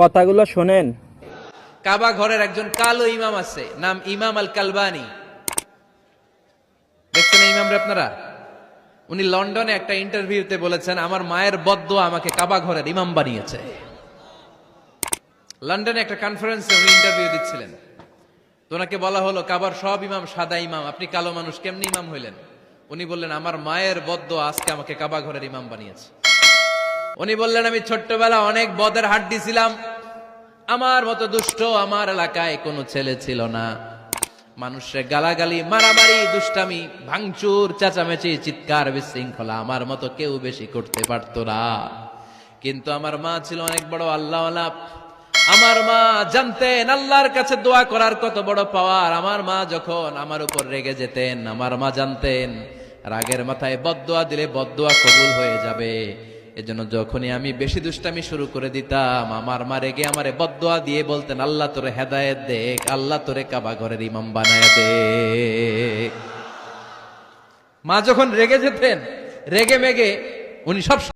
কথাগুলো শোনেন। কাবা ঘরের একজন কালো ইমাম আছে, নাম ইমাম আল কালবানি। দেখছেন এই ইমামরে আপনারা? উনি লন্ডনে একটা ইন্টারভিউতে বলেছেন, আমার মায়ের বদদোয়া আমাকে কাবা ঘরের ইমাম বানিয়েছে। লন্ডনে একটা কনফারেন্সে উনি ইন্টারভিউ দিচ্ছিলেন। তো ওনাকে বলা হলো, কাবার সব ইমাম সাদা ইমাম, আপনি কালো মানুষ, কেমনি ইমাম হইলেন? উনি বললেন, আমার মায়ের বদদোয়া আজকে আমাকে কাবা ঘরের ইমাম বানিয়েছে। উনি বললেন, আমি ছোট্টবেলা অনেক বদের হাট দিছিলাম, আমার মতো দুষ্ট আমার এলাকায় কোনো ছেলে ছিল না। মানুষের গালাগালি, মারামারি, দুষ্টামি, ভাঙচুর, চেঁচামেচি, চিৎকার, বিশৃঙ্খলা আমার মতো কেউ বেশি করতে পারতো না। কিন্তু আমার মা ছিল অনেক বড় আল্লাহওয়ালা। আমার মা জানতেন আল্লাহর কাছে দোয়া করার কত বড় পাওয়ার। আমার মা যখন আমার উপর রেগে যেতেন, আমার মা জানতেন রাগের মাথায় বদদোয়া দিলে বদদোয়া কবুল হয়ে যাবে। এজন্য যখনই আমি বেশি দুষ্টামি শুরু করে দিতাম, আমার মা রেগে আমারে বদদোয়া দিয়ে বলতেন, আল্লাহ তোরে হেদায়েত দেখ, আল্লাহ তোরে কাবা ঘরের ইমাম বানায় দে। মা যখন রেগে যেতেন, রেগে মেগে উনি সব